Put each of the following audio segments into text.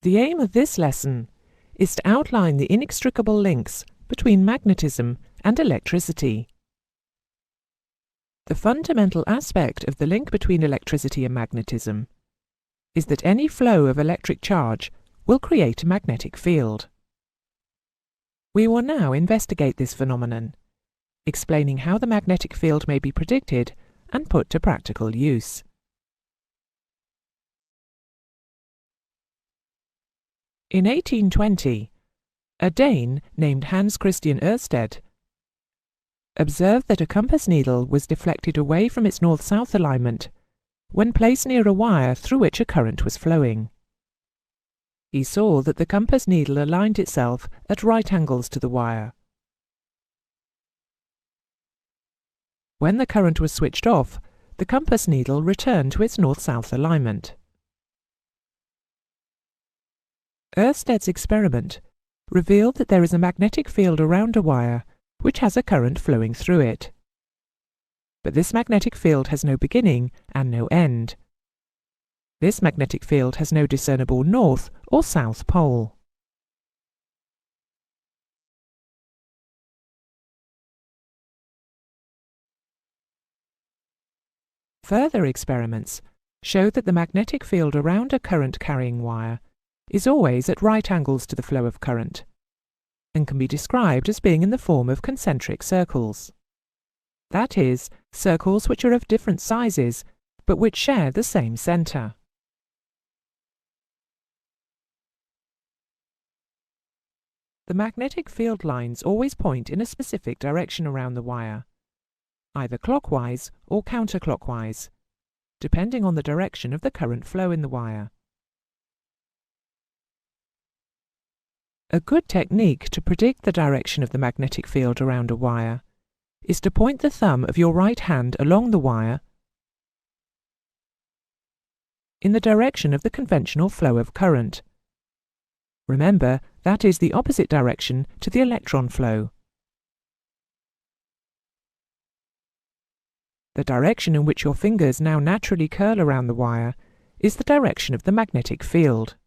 The aim of this lesson is to outline the inextricable links between magnetism and electricity. The fundamental aspect of the link between electricity and magnetism is that any flow of electric charge will create a magnetic field. We will now investigate this phenomenon, explaining how the magnetic field may be predicted and put to practical use. In 1820, a Dane named Hans Christian Ørsted observed that a compass needle was deflected away from its north-south alignment when placed near a wire through which a current was flowing. He saw that the compass needle aligned itself at right angles to the wire. When the current was switched off, the compass needle returned to its north-south alignment. Ørsted's experiment revealed that there is a magnetic field around a wire which has a current flowing through it. But this magnetic field has no beginning and no end. This magnetic field has no discernible north or south pole. Further experiments show that the magnetic field around a current-carrying wire is always at right angles to the flow of current, and can be described as being in the form of concentric circles. That is, circles which are of different sizes, but which share the same centre. The magnetic field lines always point in a specific direction around the wire, either clockwise or counterclockwise, depending on the direction of the current flow in the wire. A good technique to predict the direction of the magnetic field around a wire is to point the thumb of your right hand along the wire in the direction of the conventional flow of current. Remember, that is the opposite direction to the electron flow. The direction in which your fingers now naturally curl around the wire is the direction of the magnetic field.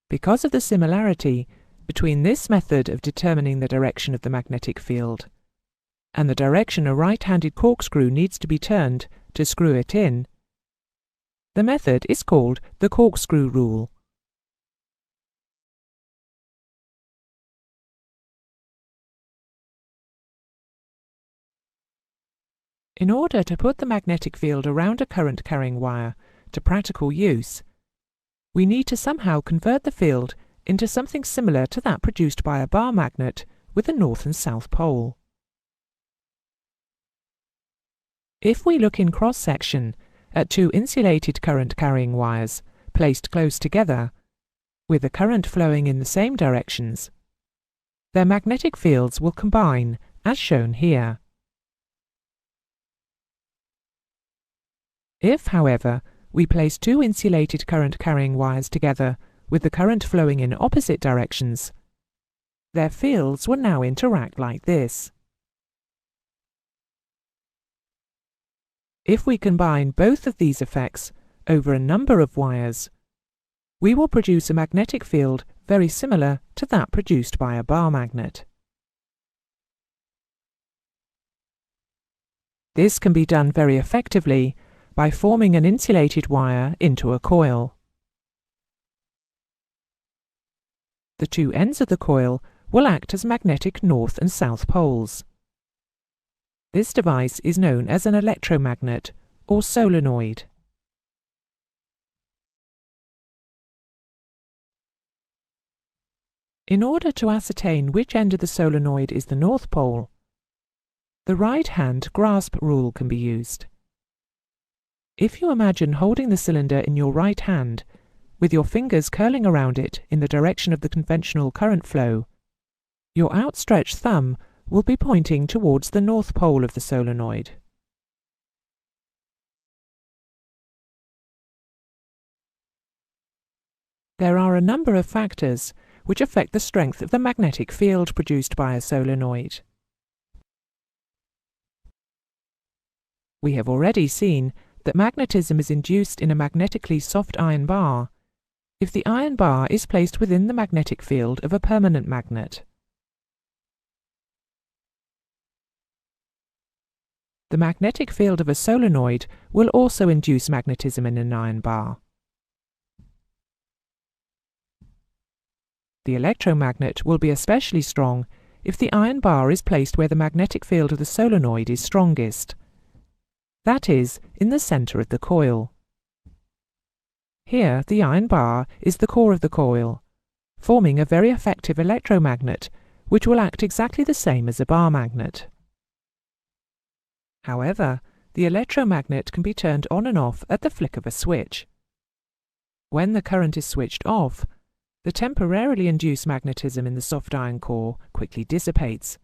Because of the similarity between this method of determining the direction of the magnetic field and the direction a right-handed corkscrew needs to be turned to screw it in, the method is called the corkscrew rule. In order to put the magnetic field around a current-carrying wire to practical use, we need to somehow convert the field into something similar to that produced by a bar magnet with a north and south pole. If we look in cross-section at two insulated current-carrying wires placed close together, with the current flowing in the same directions, their magnetic fields will combine, as shown here. If, however, we place two insulated current-carrying wires together with the current flowing in opposite directions, their fields will now interact like this. If we combine both of these effects over a number of wires, we will produce a magnetic field very similar to that produced by a bar magnet. This can be done very effectively by forming an insulated wire into a coil. The two ends of the coil will act as magnetic north and south poles. This device is known as an electromagnet or solenoid. In order to ascertain which end of the solenoid is the north pole, the right-hand grasp rule can be used. If you imagine holding the cylinder in your right hand, with your fingers curling around it in the direction of the conventional current flow, your outstretched thumb will be pointing towards the north pole of the solenoid. There are a number of factors which affect the strength of the magnetic field produced by a solenoid. We have already seen that magnetism is induced in a magnetically soft iron bar if the iron bar is placed within the magnetic field of a permanent magnet. The magnetic field of a solenoid will also induce magnetism in an iron bar. The electromagnet will be especially strong if the iron bar is placed where the magnetic field of the solenoid is strongest, that is, in the centre of the coil. Here, the iron bar is the core of the coil, forming a very effective electromagnet which will act exactly the same as a bar magnet. However, the electromagnet can be turned on and off at the flick of a switch. When the current is switched off, the temporarily induced magnetism in the soft iron core quickly dissipates,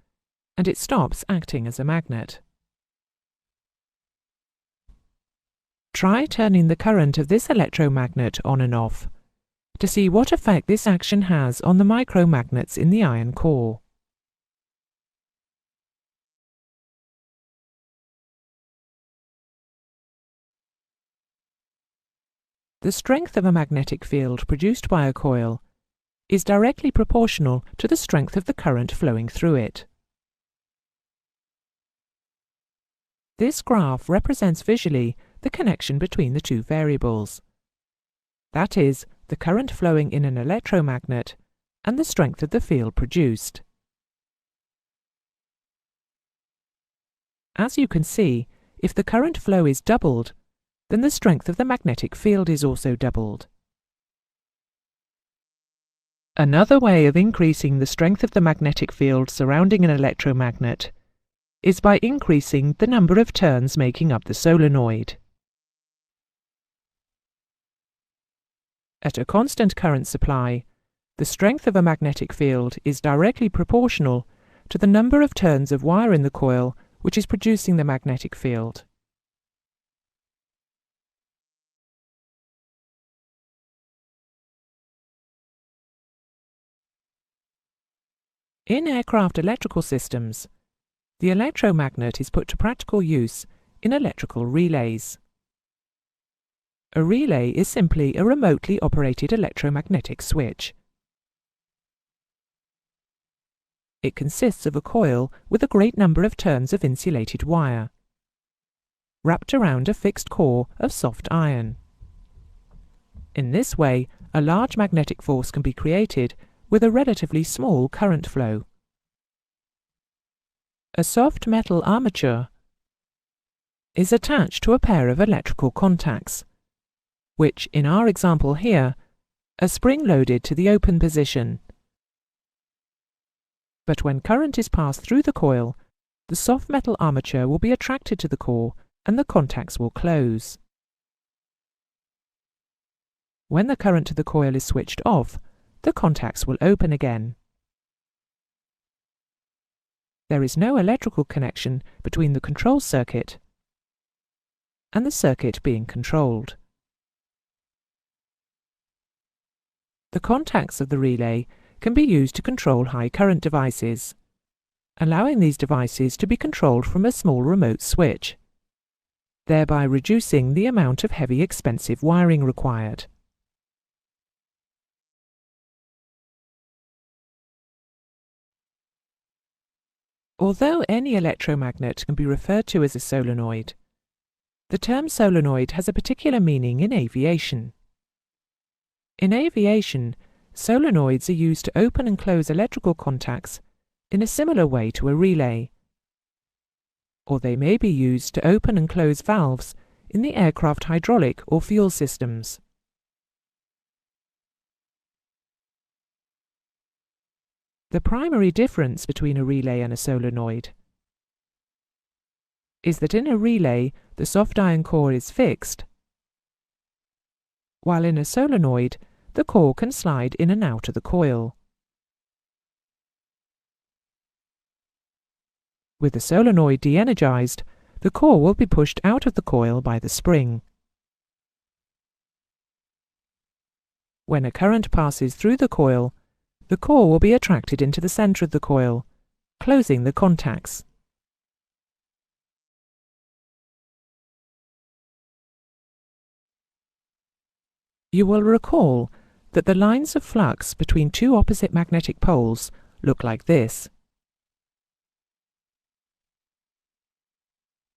and it stops acting as a magnet. Try turning the current of this electromagnet on and off to see what effect this action has on the micromagnets in the iron core. The strength of a magnetic field produced by a coil is directly proportional to the strength of the current flowing through it. This graph represents visually the connection between the two variables, that is, the current flowing in an electromagnet and the strength of the field produced. As you can see, if the current flow is doubled, then the strength of the magnetic field is also doubled. Another way of increasing the strength of the magnetic field surrounding an electromagnet is by increasing the number of turns making up the solenoid. At a constant current supply, the strength of a magnetic field is directly proportional to the number of turns of wire in the coil which is producing the magnetic field. In aircraft electrical systems, the electromagnet is put to practical use in electrical relays. A relay is simply a remotely operated electromagnetic switch. It consists of a coil with a great number of turns of insulated wire, wrapped around a fixed core of soft iron. In this way, a large magnetic force can be created with a relatively small current flow. A soft metal armature is attached to a pair of electrical contacts, which, in our example here, are spring-loaded to the open position. But when current is passed through the coil, the soft metal armature will be attracted to the core and the contacts will close. When the current to the coil is switched off, the contacts will open again. There is no electrical connection between the control circuit and the circuit being controlled. The contacts of the relay can be used to control high current devices, allowing these devices to be controlled from a small remote switch, thereby reducing the amount of heavy expensive wiring required. Although any electromagnet can be referred to as a solenoid, the term solenoid has a particular meaning in aviation. In aviation, solenoids are used to open and close electrical contacts in a similar way to a relay, or they may be used to open and close valves in the aircraft hydraulic or fuel systems. The primary difference between a relay and a solenoid is that in a relay the soft iron core is fixed, while in a solenoid the core can slide in and out of the coil. With the solenoid de-energized, the core will be pushed out of the coil by the spring. When a current passes through the core will be attracted into the center of the coil, closing the contacts. You will recall that the lines of flux between two opposite magnetic poles look like this,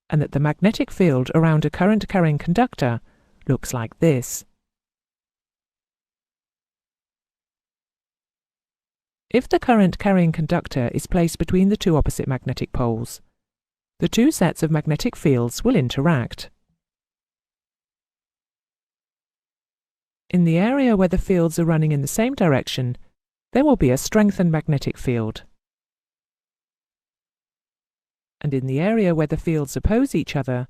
and that the magnetic field around a current-carrying conductor looks like this. If the current-carrying conductor is placed between the two opposite magnetic poles, the two sets of magnetic fields will interact. In the area where the fields are running in the same direction, there will be a strengthened magnetic field. And in the area where the fields oppose each other,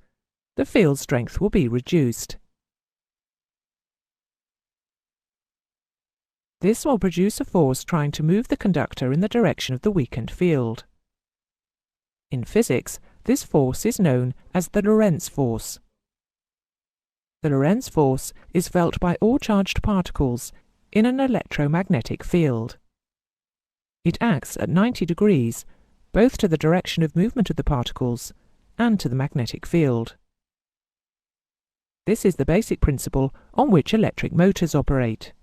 the field strength will be reduced. This will produce a force trying to move the conductor in the direction of the weakened field. In physics, this force is known as the Lorentz force. The Lorentz force is felt by all charged particles in an electromagnetic field. It acts at 90 degrees, both to the direction of movement of the particles and to the magnetic field. This is the basic principle on which electric motors operate.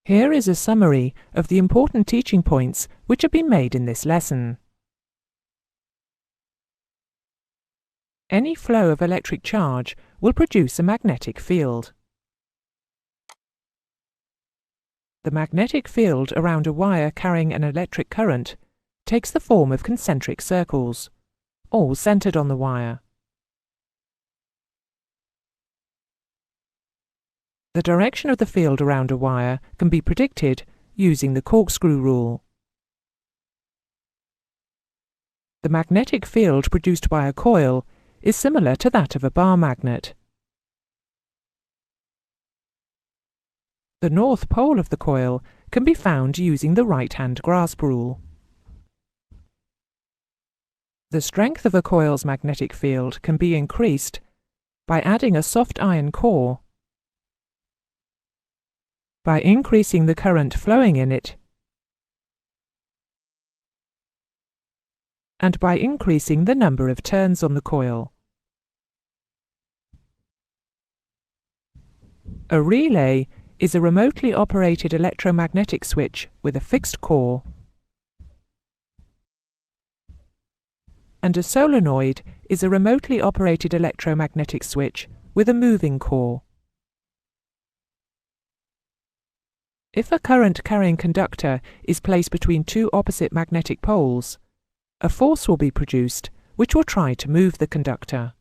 Here is a summary of the important teaching points which have been made in this lesson. Any flow of electric charge will produce a magnetic field. The magnetic field around a wire carrying an electric current takes the form of concentric circles, all centered on the wire. The direction of the field around a wire can be predicted using the corkscrew rule. The magnetic field produced by a coil is similar to that of a bar magnet. The north pole of the coil can be found using the right-hand grasp rule. The strength of a coil's magnetic field can be increased by adding a soft iron core, by increasing the current flowing in it, and by increasing the number of turns on the coil. A relay is a remotely operated electromagnetic switch with a fixed core, and a solenoid is a remotely operated electromagnetic switch with a moving core. If a current-carrying conductor is placed between two opposite magnetic poles, a force will be produced which will try to move the conductor.